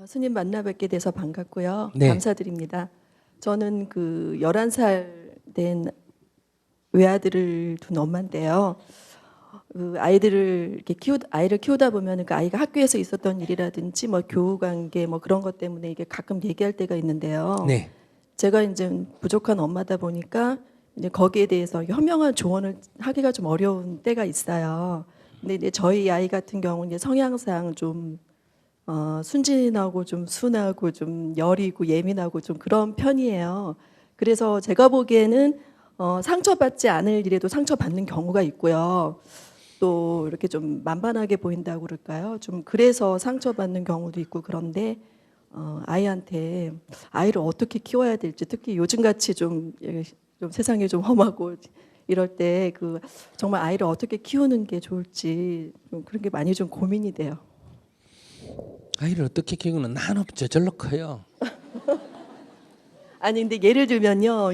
스님 만나 뵙게 돼서 반갑고요. 네. 감사드립니다. 저는 그 11살 된 외아들을 둔 엄마인데요. 그 아이들을 이렇게 아이를 키우다 보면 그 아이가 학교에서 있었던 일이라든지 뭐 교우 관계 뭐 그런 것 때문에 이게 가끔 얘기할 때가 있는데요. 네. 제가 이제 부족한 엄마다 보니까 이제 거기에 대해서 현명한 조언을 하기가 좀 어려운 때가 있어요. 근데 이제 저희 아이 같은 경우는 이제 성향상 좀 순진하고 좀 순하고 좀 여리고 예민하고 좀 그런 편이에요. 그래서 제가 보기에는 상처받지 않을 일에도 상처받는 경우가 있고요. 또 이렇게 좀 만만하게 보인다고 그럴까요? 좀 그래서 상처받는 경우도 있고 그런데 아이한테 아이를 어떻게 키워야 될지 특히 요즘같이 좀 세상이 좀 험하고 이럴 때 그 정말 아이를 어떻게 키우는 게 좋을지 좀 그런 게 많이 좀 고민이 돼요. 아이를 어떻게 키우는 나는 저절로 커요. 아니 근데 예를 들면요,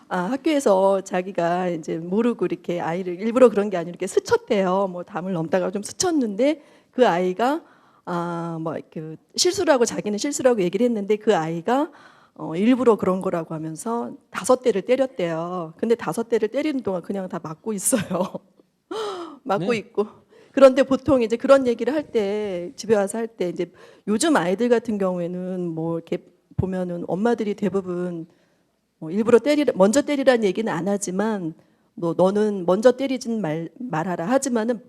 학교에서 자기가 이제 모르고 이렇게 아이를 일부러 그런 게 아니라 이렇게 스쳤대요. 뭐 담을 넘다가 좀 스쳤는데 그 아이가 뭐 그 실수라고 자기는 실수라고 얘기를 했는데 그 아이가 일부러 그런 거라고 하면서 5대를 때렸대요. 근데 5대를 때리는 동안 그냥 다 맞고 있어요. 맞고 네. 있고. 그런데 보통 이제 그런 얘기를 할 때 집에 와서 할 때 이제 요즘 아이들 같은 경우에는 뭐 이렇게 보면은 엄마들이 대부분 일부러 먼저 때리라는 얘기는 안 하지만 뭐 너는 먼저 때리진 말하라 하지만은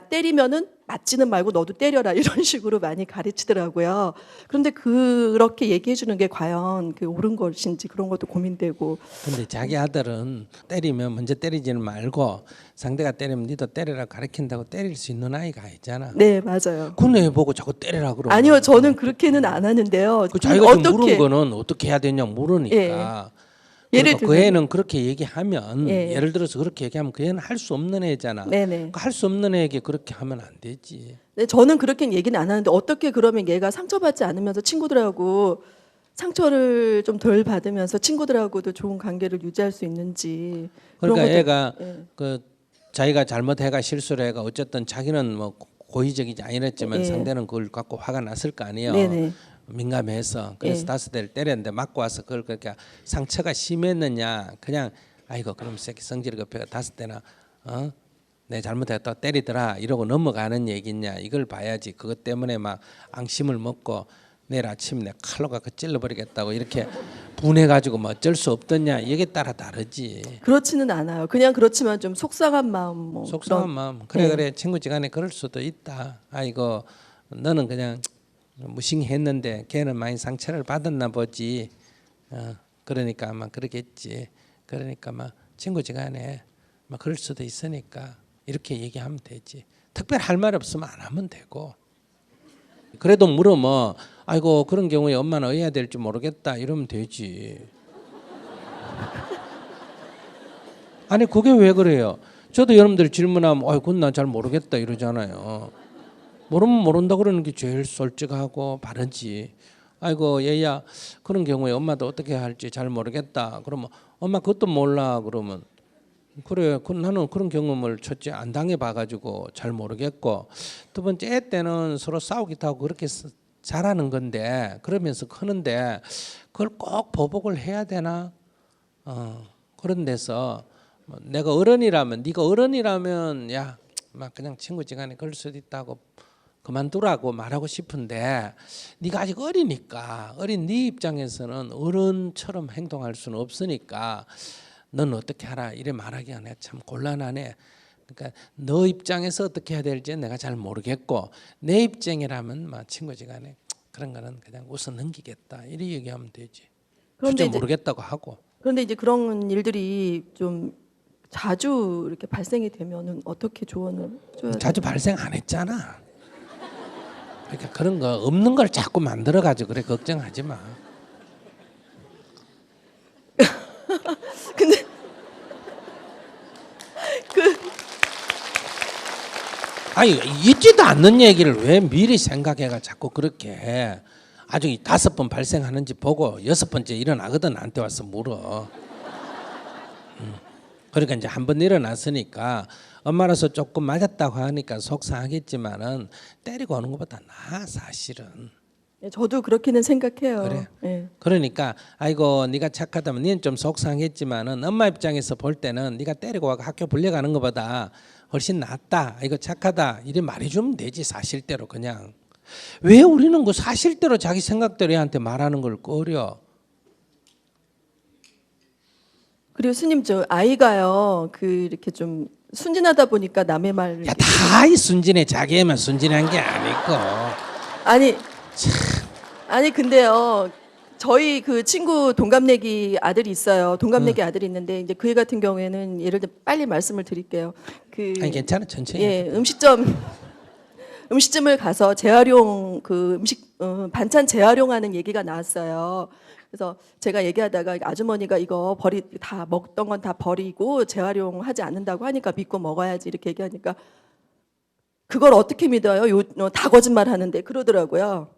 때리면은 맞지는 말고 너도 때려라 이런 식으로 많이 가르치더라고요. 그런데 그렇게 얘기해 주는 게 과연 그 옳은 것인지 그런 것도 고민되고. 근데 자기 아들은 때리면 먼저 때리지는 말고 상대가 때리면 니도 때리라 가르친다고 때릴 수 있는 아이가 있잖아. 네, 맞아요. 근데 왜 보고 자꾸 때리라 그러면 아니요, 저는 그렇게는 안 하는데요. 그 자기가 좀 물은 거는 어떻게 해야 되냐 예. 물으니까. 예를 그러니까 그 들면요. 애는 그렇게 얘기하면 예. 예를 들어서 그렇게 얘기하면 그 애는 할 수 없는 애잖아. 네네. 할 수 없는 애에게 그렇게 하면 안 되지. 네, 저는 그렇게 얘기는 안 하는데 어떻게 그러면 얘가 상처받지 않으면서 친구들하고 상처를 좀 덜 받으면서 친구들하고도 좋은 관계를 유지할 수 있는지 그런 그러니까 것도. 애가 예. 그 자기가 잘못해가 실수를 해가 어쨌든 자기는 뭐 고의적이지 아니랬지만 예. 상대는 그걸 갖고 화가 났을 거 아니에요. 네네. 민감해서 그래서 예. 5대를 때렸는데 맞고 와서 그걸 그렇게 상처가 심했느냐 그냥 아이고 그럼 새끼 성질이 급해가 5대나 내 잘못했다 때리더라 이러고 넘어가는 얘기냐 이걸 봐야지. 그것 때문에 막 앙심을 먹고 내일 아침 내 칼로 갖고 찔러버리겠다고 이렇게 분해가지고 뭐 어쩔 수 없더냐 이게 따라 다르지. 그렇지는 않아요. 그냥 그렇지만 좀 속상한 마음 뭐 속상한 그런. 마음 그래 예. 그래 친구지간에 그럴 수도 있다. 아이고 너는 그냥 무심했는데 걔는 많이 상처를 받았나 보지. 그러니까 아마 그러겠지. 그러니까 막 친구지간에 막 그럴 수도 있으니까 이렇게 얘기하면 되지. 특별히 할 말 없으면 안 하면 되고. 그래도 물으면 아이고 그런 경우에 엄마는 어해야 될지 모르겠다 이러면 되지. 아니 그게 왜 그래요? 저도 여러분들 질문하면 아이고 난 잘 모르겠다 이러잖아요. 모르면 모른다 그러는 게 제일 솔직하고 바르지. 아이고 얘야 그런 경우에 엄마도 어떻게 할지 잘 모르겠다. 그러면 엄마 그것도 몰라 그러면 그래 나는 그런 경험을 첫째 안 당해봐가지고 잘 모르겠고 두 번째 애 때는 서로 싸우기도 하고 그렇게 잘하는 건데 그러면서 크는데 그걸 꼭 보복을 해야 되나? 그런 데서 내가 어른이라면 네가 어른이라면 야 막 그냥 친구지간에 그럴 수도 있다고 그만두라고 말하고 싶은데 네가 아직 어리니까 어린 네 입장에서는 어른처럼 행동할 수는 없으니까 넌 어떻게 하라 이래 말하기가 내가 참 곤란하네. 그러니까 너 입장에서 어떻게 해야 될지 내가 잘 모르겠고 내 입장이라면 막 친구지간에 그런 거는 그냥 웃어 넘기겠다 이렇게 얘기하면 되지. 그런데 진짜 이제 모르겠다고 하고. 그런데 이제 그런 일들이 좀 자주 이렇게 발생이 되면은 어떻게 조언을 줘야 자주 되나요? 발생 안 했잖아. 그러니까 그런 거 없는 걸 자꾸 만들어 가지고 그래 걱정하지 마. 근데 그 아니 있지도 않는 얘기를 왜 미리 생각해가 자꾸 그렇게 해. 아주 5번 발생하는지 보고 6번째 일어나거든 나한테 와서 물어. 그러니까 이제 한 번 일어났으니까 엄마라서 조금 맞았다고 하니까 속상하겠지만은 때리고 오는 것보다 나아 사실은. 예, 저도 그렇게는 생각해요. 그래. 예. 그러니까 아이고 네가 착하다면 니는 좀 속상했지만은 엄마 입장에서 볼 때는 네가 때리고 와서 학교 불려가는 것보다 훨씬 낫다. 이거 착하다. 이래 말해주면 되지 사실대로 그냥. 왜 우리는 그 사실대로 자기 생각대로 애한테 말하는 걸 꺼려? 그리고 스님 저 아이가요 그 이렇게 좀 순진하다 보니까 남의 말 야, 다 이 순진해. 자기 애만 순진한 게 아니고. 아니 아니 근데요 저희 그 친구 동갑내기 아들이 있어요. 동갑내기 아들이 있는데 이제 그 애 같은 경우에는 예를 들어 빨리 말씀을 드릴게요. 그 아니 괜찮아 천천히. 예, 음식점을 가서 재활용 그 음식 반찬 재활용하는 얘기가 나왔어요. 그래서 제가 얘기하다가 아주머니가 이거 다 먹던 건 다 버리고 재활용하지 않는다고 하니까 믿고 먹어야지 이렇게 얘기하니까 그걸 어떻게 믿어요? 다 거짓말 하는데 그러더라고요.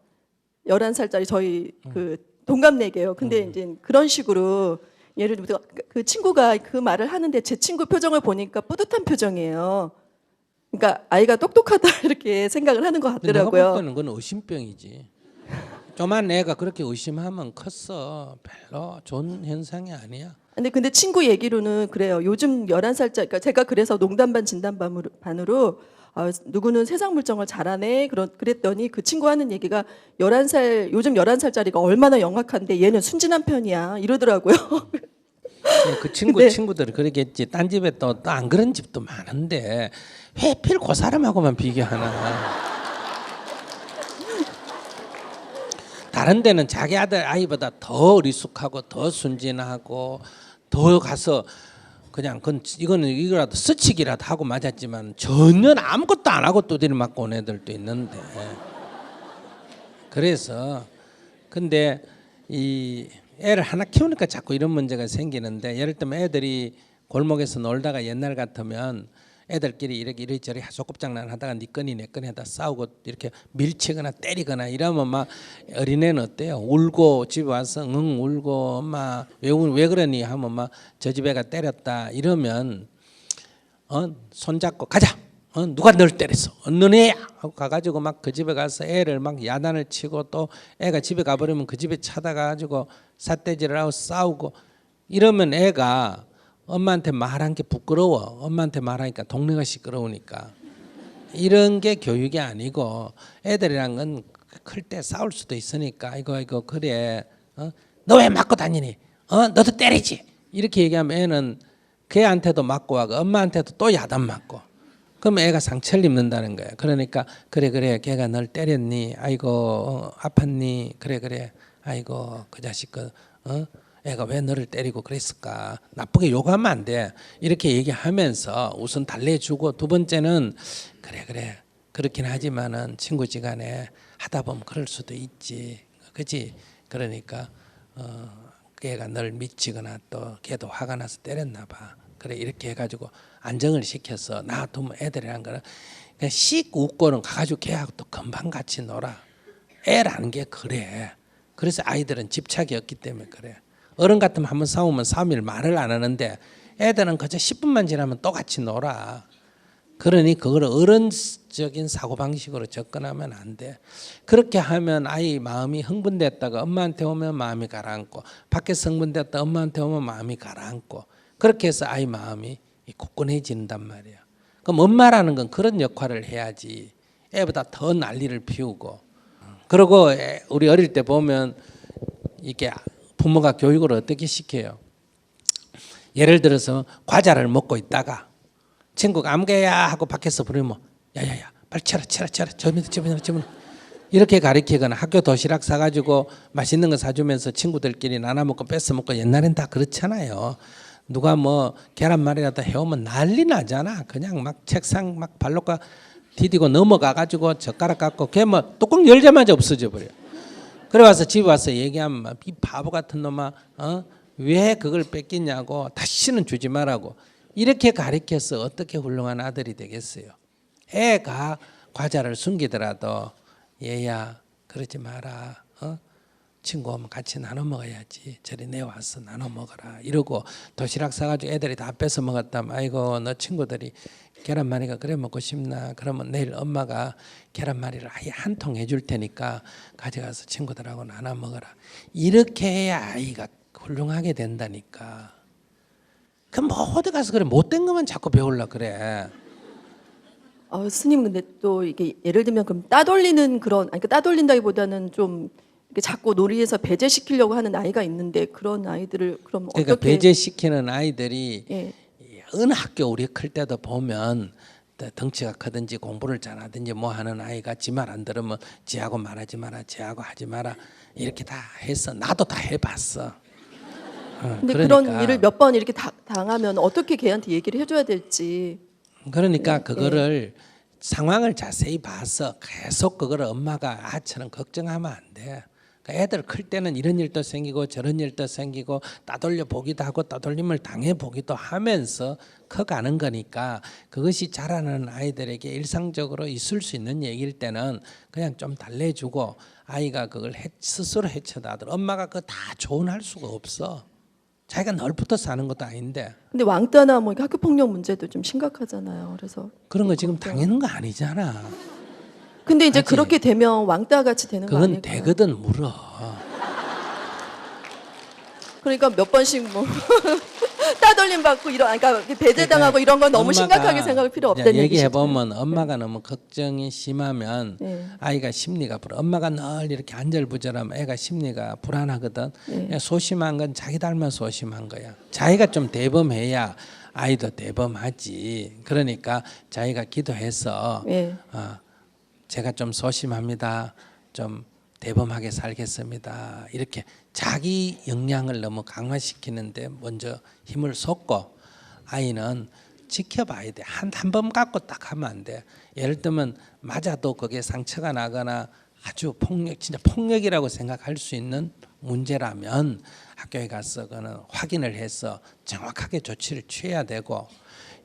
11살짜리 저희 그 동갑내기예요. 근데 이제 그런 식으로 예를 들어서 그 친구가 그 말을 하는데 제 친구 표정을 보니까 뿌듯한 표정이에요. 그러니까 아이가 똑똑하다 이렇게 생각을 하는 것 내가 볼 같더라고요. 때는 그건 의심병이지. 조만 애가 그렇게 의심하면 컸어. 별로 좋은 현상이 아니야. 근데 친구 얘기로는 그래요. 요즘 11살짜리 그러니까 제가 그래서 농담반 진담반으로 누구는 세상 물정을 잘하네 그랬더니 그 친구 하는 얘기가 11살 요즘 11살짜리가 얼마나 영악한데 얘는 순진한 편이야 이러더라고요. 그 친구들이 그러겠지. 딴 집에 또 안 그런 집도 많은데 회필 그 사람하고만 비교하나. 다른 데는 자기 아이보다 더 어리숙하고 더 순진하고 더 가서 그냥 이거라도 스치기라도 하고 맞았지만 전혀 아무것도 안 하고 두드려 맞고 온 애들도 있는데. 그래서 근데 이 애를 하나 키우니까 자꾸 이런 문제가 생기는데 예를 들면 애들이 골목에서 놀다가 옛날 같으면 애들끼리 이렇게 이리저리 소꿉장난 하다가 니 거니 내 거니 하다 싸우고 이렇게 밀치거나 때리거나 이러면 막 어린애는 어때요? 울고 집에 와서 응 울고 엄마 왜 그러니 하면 막 저 집 애가 때렸다 이러면 손잡고 가자. 누가 널 때렸어? 어느 애야? 하고 가가지고 막 그 집에 가서 애를 막 야단을 치고 또 애가 집에 가버리면 그 집에 찾아가가지고 삿대질을 하고 싸우고 이러면 애가 엄마한테 말한 게 부끄러워. 엄마한테 말하니까 동네가 시끄러우니까. 이런 게 교육이 아니고 애들이란 건 클 때 싸울 수도 있으니까 이거 그래. 너 왜 맞고 다니니? 너도 때리지. 이렇게 얘기하면 애는 걔한테도 맞고 하고 엄마한테도 또 야단 맞고. 그럼 애가 상처를 입는다는 거야. 그러니까 그래 걔가 널 때렸니? 아이고 아팠니? 그래 아이고 그 자식 애가 왜 너를 때리고 그랬을까? 나쁘게 욕하면 안 돼. 이렇게 얘기하면서 우선 달래주고 두 번째는 그래 그렇긴 하지만은 친구지간에 하다 보면 그럴 수도 있지. 그렇지? 그러니까 걔가 널 미치거나 또 걔도 화가 나서 때렸나 봐. 그래 이렇게 해가지고 안정을 시켜서 놔두면 애들이란 거는 그냥 씩 웃고는 가가지고 걔하고 또 금방 같이 놀아. 애라는 게 그래. 그래서 아이들은 집착이 없기 때문에 그래. 어른 같으면 한번 싸우면 3일 말을 안 하는데 애들은 그저 10분만 지나면 또 같이 놀아. 그러니 그걸 어른적인 사고방식으로 접근하면 안 돼. 그렇게 하면 아이 마음이 흥분됐다가 엄마한테 오면 마음이 가라앉고 밖에서 흥분됐다 엄마한테 오면 마음이 가라앉고 그렇게 해서 아이 마음이 굳건해진단 말이야. 그럼 엄마라는 건 그런 역할을 해야지. 애보다 더 난리를 피우고. 그리고 우리 어릴 때 보면 이게 부모가 교육을 어떻게 시켜요? 예를 들어서 과자를 먹고 있다가 친구가 아무개야 하고 밖에서 부르면 야야야 빨리 쳐라 저 밑에 이렇게 가르치거나 학교 도시락 사가지고 맛있는 거 사주면서 친구들끼리 나눠 먹고 뺏어 먹고 옛날엔 다 그렇잖아요. 누가 뭐 계란말이라도 해오면 난리 나잖아. 그냥 막 책상 막 발로가 디디고 넘어가가지고 젓가락 갖고 걔 뭐 뚜껑 열자마자 없어져 버려. 그래 와서 집에 와서 얘기하면 이 바보 같은 놈아 왜 그걸 뺏기냐고 다시는 주지 말라고 이렇게 가르쳐서 어떻게 훌륭한 아들이 되겠어요. 애가 과자를 숨기더라도 얘야 그러지 마라. 친구 오면 같이 나눠 먹어야지. 저리 내와서 나눠 먹어라. 이러고 도시락 사가지고 애들이 다 뺏어 먹었다면 아이고 너 친구들이 계란말이가 그래 먹고 싶나? 그러면 내일 엄마가 계란말이를 아예 한 통 해줄 테니까 가져가서 친구들하고 나눠 먹어라. 이렇게 해야 아이가 훌륭하게 된다니까. 그럼 뭐 어디 가서 그래 못된 것만 자꾸 배우려 그래. 스님 근데 또 이게 예를 들면 그럼 따돌리는 그런 아니, 따돌린다기보다는 좀 이렇게 자꾸 놀이에서 배제시키려고 하는 아이가 있는데 그런 아이들을 그럼 그러니까 어떻게 배제시키는 아이들이 예. 어느 학교 우리 클 때도 보면 덩치가 크든지 공부를 잘하든지 뭐 하는 아이가 지 말 안 들으면 지하고 말하지 마라, 지하고 하지 마라 이렇게 다 했어. 나도 다 해봤어. 근데 그러니까, 그런 일을 몇 번 이렇게 당하면 어떻게 걔한테 얘기를 해줘야 될지 그러니까 예. 그거를 상황을 자세히 봐서 계속 그거를 엄마가 아처럼 걱정하면 안 돼. 그러니까 애들 클 때는 이런 일도 생기고 저런 일도 생기고 따돌려 보기도 하고 따돌림을 당해 보기도 하면서 커가는 거니까 그것이 자라는 아이들에게 일상적으로 있을 수 있는 얘기일 때는 그냥 좀 달래주고 아이가 그걸 스스로 헤쳐나들 엄마가 그거 다 조언할 수가 없어. 자기가 늘 붙어 사는 것도 아닌데. 근데 왕따나 뭐 이렇게 학교 폭력 문제도 좀 심각하잖아요. 그래서 그런 거 지금 당하는 거 아니잖아. 근데 이제 하지. 그렇게 되면 왕따 같이 되는 거 그건 아닐까요? 되거든 물어. 그러니까 몇 번씩 뭐 따돌림 받고 이런 그러니까 배제당하고 이런 건 너무 엄마가 심각하게 생각할 필요 없다는 얘기해 얘기시죠. 보면 엄마가 너무 걱정이 심하면 네. 아이가 심리가 불안. 엄마가 늘 이렇게 안절부절하면 애가 심리가 불안하거든. 네. 그냥 소심한 건 자기 닮아 소심한 거야. 자기가 좀 대범해야 아이도 대범하지. 그러니까 자기가 기도해서 네. 제가 좀 소심합니다. 좀 대범하게 살겠습니다. 이렇게 자기 역량을 너무 강화시키는데 먼저 힘을 쏟고 아이는 지켜봐야 돼. 한 번 갖고 딱 하면 안 돼. 예를 들면 맞아도 그게 상처가 나거나 아주 폭력, 진짜 폭력이라고 생각할 수 있는 문제라면 학교에 가서 그는 확인을 해서 정확하게 조치를 취해야 되고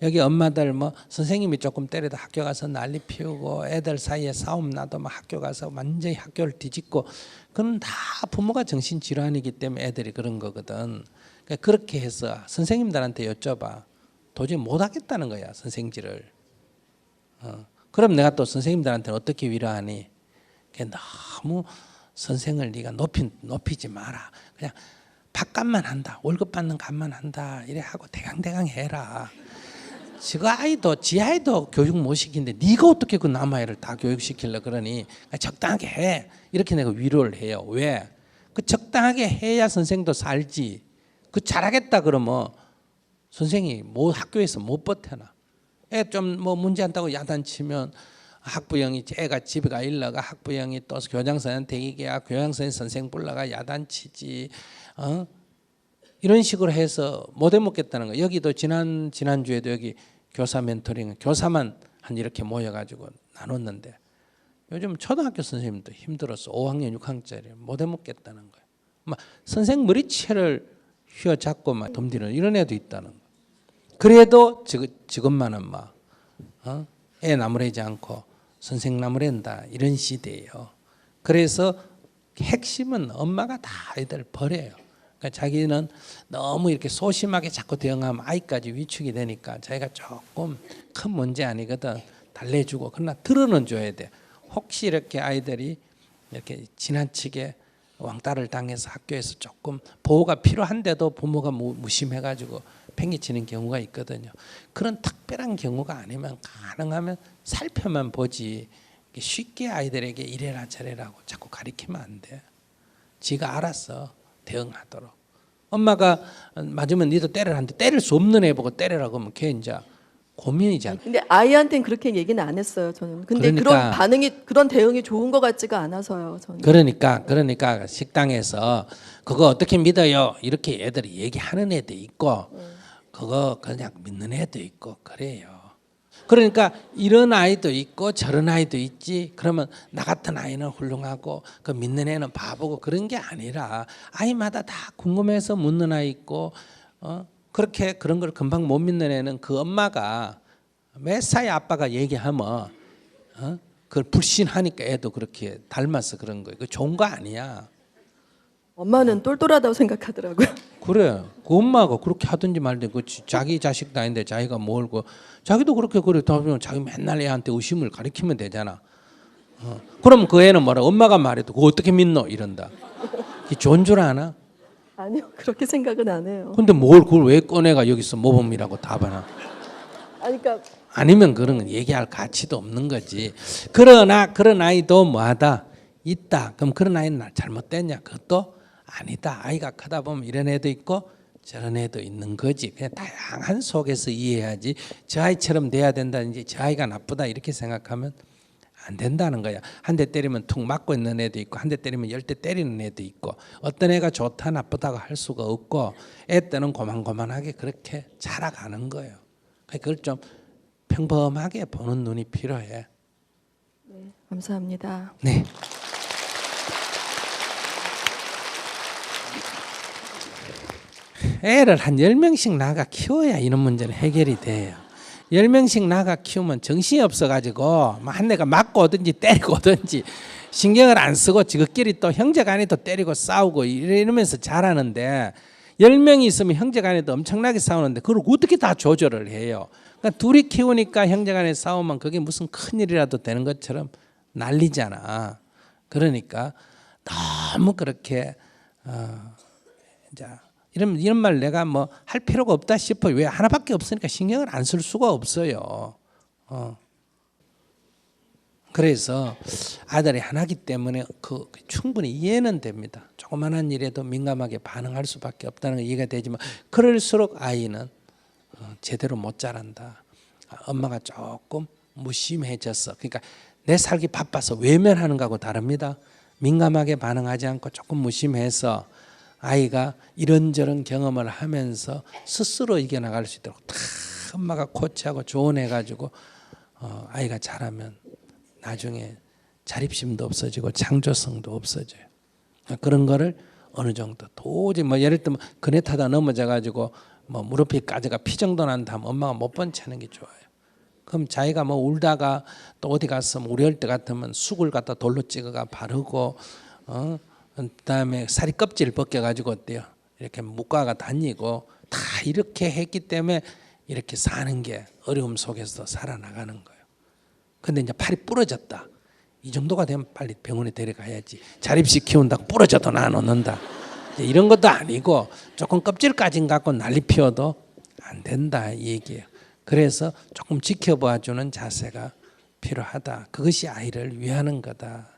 여기 엄마들 뭐 선생님이 조금 때려도 학교 가서 난리 피우고 애들 사이에 싸움 나도 막 학교 가서 완전히 학교를 뒤집고 그건 다 부모가 정신질환이기 때문에 애들이 그런 거거든. 그러니까 그렇게 해서 선생님들한테 여쭤봐. 도저히 못하겠다는 거야 선생질을. 그럼 내가 또 선생님들한테 어떻게 위로하니? 너무 선생을 네가 높이지 마라. 그냥 밥값만 한다. 월급 받는 값만 한다. 이래 하고 대강대강 해라. 지가 아이도 지 아이도 교육 못 시키는데 네가 어떻게 그 남아이를 다 교육시키려 그러니 적당하게 해. 이렇게 내가 위로를 해요. 왜? 그 적당하게 해야 선생도 살지. 그 잘하겠다 그러면 선생이 뭐 학교에서 못 버텨나. 애 좀 뭐 문제 한다고 야단치면 학부형이 애가 집에 가 일러가 학부형이 또 교장선생한테 얘기야. 교장선생 선생 불러가 야단치지. 이런 식으로 해서 못 해먹겠다는 거예요. 여기도 지난주에도 여기 교사 멘토링 교사만 한 이렇게 모여가지고 나눴는데 요즘 초등학교 선생님도 힘들어서 5학년 6학년짜리 못 해먹겠다는 거예요. 막 선생 머리채를 휘어잡고 막 덤비는 이런 애도 있다는 거예요. 그래도 지금만은 막 애 나무래지 않고 선생 나무랜다 이런 시대예요. 그래서 핵심은 엄마가 다 아이들 버려요. 그러니까 자기는 너무 이렇게 소심하게 자꾸 대응하면 아이까지 위축이 되니까 자기가 조금 큰 문제 아니거든 달래주고 그러나 들어는 줘야 돼. 혹시 이렇게 아이들이 이렇게 지나치게 왕따를 당해서 학교에서 조금 보호가 필요한데도 부모가 무심해가지고 팽개치는 경우가 있거든요. 그런 특별한 경우가 아니면 가능하면 살펴만 보지 쉽게 아이들에게 이래라 저래라고 자꾸 가리키면 안 돼. 지가 알아서 대응하도록. 엄마가 맞으면 니도 때려라 하는데 때릴 수 없는 애 보고 때리라고 하면 걔 이제 고민이잖아. 근데 아이한테는 그렇게 얘기는 안 했어요. 저는. 근데 그러니까, 그런 반응이 그런 대응이 좋은 것 같지가 않아서요. 저는. 그러니까 식당에서 그거 어떻게 믿어요? 이렇게 애들이 얘기하는 애도 있고 그거 그냥 믿는 애도 있고 그래요. 그러니까 이런 아이도 있고 저런 아이도 있지. 그러면 나 같은 아이는 훌륭하고 그 믿는 애는 바보고 그런 게 아니라 아이마다 다 궁금해서 묻는 아이 있고 그렇게 그런 걸 금방 못 믿는 애는 그 엄마가 매사에 아빠가 얘기하면 그걸 불신하니까 애도 그렇게 닮아서 그런 거예요. 그 좋은 거 아니야. 엄마는 똘똘하다고 생각하더라고요. 그래. 그 엄마가 그렇게 하든지 말든지 그 자기 자식도 아닌데 자기가 뭘 그 자기도 그렇게 그래. 다면 자기 맨날 애한테 의심을 가리키면 되잖아. 그럼 그 애는 뭐라 엄마가 말해도 그거 어떻게 믿노 이런다. 이 좋은 줄 아나? 아니요, 그렇게 생각은 안 해요. 근데 뭘 그걸 왜 꺼내가 여기서 모범이라고 답하나? 아니, 그러니까 아니면 그런 건 얘기할 가치도 없는 거지. 그러나 그런 아이도 뭐하다 있다. 그럼 그런 아이는 잘못됐냐? 그것도 아니다. 아이가 크다 보면 이런 애도 있고 저런 애도 있는 거지. 그냥 다양한 속에서 이해해야지. 저 아이처럼 돼야 된다든지 저 아이가 나쁘다 이렇게 생각하면 안 된다는 거야. 한 대 때리면 툭 맞고 있는 애도 있고 한 대 때리면 10대 때리는 애도 있고 어떤 애가 좋다 나쁘다고 할 수가 없고 애 때는 고만고만하게 그렇게 자라가는 거예요. 그걸 좀 평범하게 보는 눈이 필요해. 네, 감사합니다. 네. 애를 한 10명씩 나가 키워야 이런 문제는 해결이 돼요. 10명씩 나가 키우면 정신이 없어가지고 한 대가 맞고 오든지 때리고 오든지 신경을 안 쓰고 지극끼리 또 형제간에도 때리고 싸우고 이러면서 자라는데 10명이 있으면 형제간에도 엄청나게 싸우는데 그걸 어떻게 다 조절을 해요. 그러니까 둘이 키우니까 형제간에 싸우면 그게 무슨 큰일이라도 되는 것처럼 난리잖아. 그러니까 너무 그렇게 이제 이런 말 내가 뭐 할 필요가 없다 싶어요. 왜 하나밖에 없으니까 신경을 안 쓸 수가 없어요. 그래서 아들이 하나기 때문에 충분히 이해는 됩니다. 조그마한 일에도 민감하게 반응할 수밖에 없다는 게 이해가 되지만 그럴수록 아이는 제대로 못 자란다. 엄마가 조금 무심해졌어. 그러니까 내 살기 바빠서 외면하는 거하고 다릅니다. 민감하게 반응하지 않고 조금 무심해서 아이가 이런저런 경험을 하면서 스스로 이겨나갈 수 있도록 다 엄마가 코치하고 조언해가지고 아이가 자라면 나중에 자립심도 없어지고 창조성도 없어져요. 그런 거를 어느 정도 도저히 뭐 예를 들면 그네 타다 넘어져가지고 뭐 무릎이 까지가 피 정도 난다 하면 엄마가 못 번치는 게 좋아요. 그럼 자기가 뭐 울다가 또 어디 가서 우리 할 때 같으면 쑥을 갖다 돌로 찍어가 바르고 그다음에 살이 껍질 벗겨가지고 어때요? 이렇게 묶어가 다니고 다 이렇게 했기 때문에 이렇게 사는 게 어려움 속에서 살아나가는 거예요. 근데 이제 팔이 부러졌다. 이 정도가 되면 빨리 병원에 데려가야지. 자립식 키운다고 부러져도 놔놓는다. 이런 것도 아니고 조금 껍질까지 갖고 난리 피워도 안 된다 이 얘기예요. 그래서 조금 지켜봐 주는 자세가 필요하다. 그것이 아이를 위하는 거다.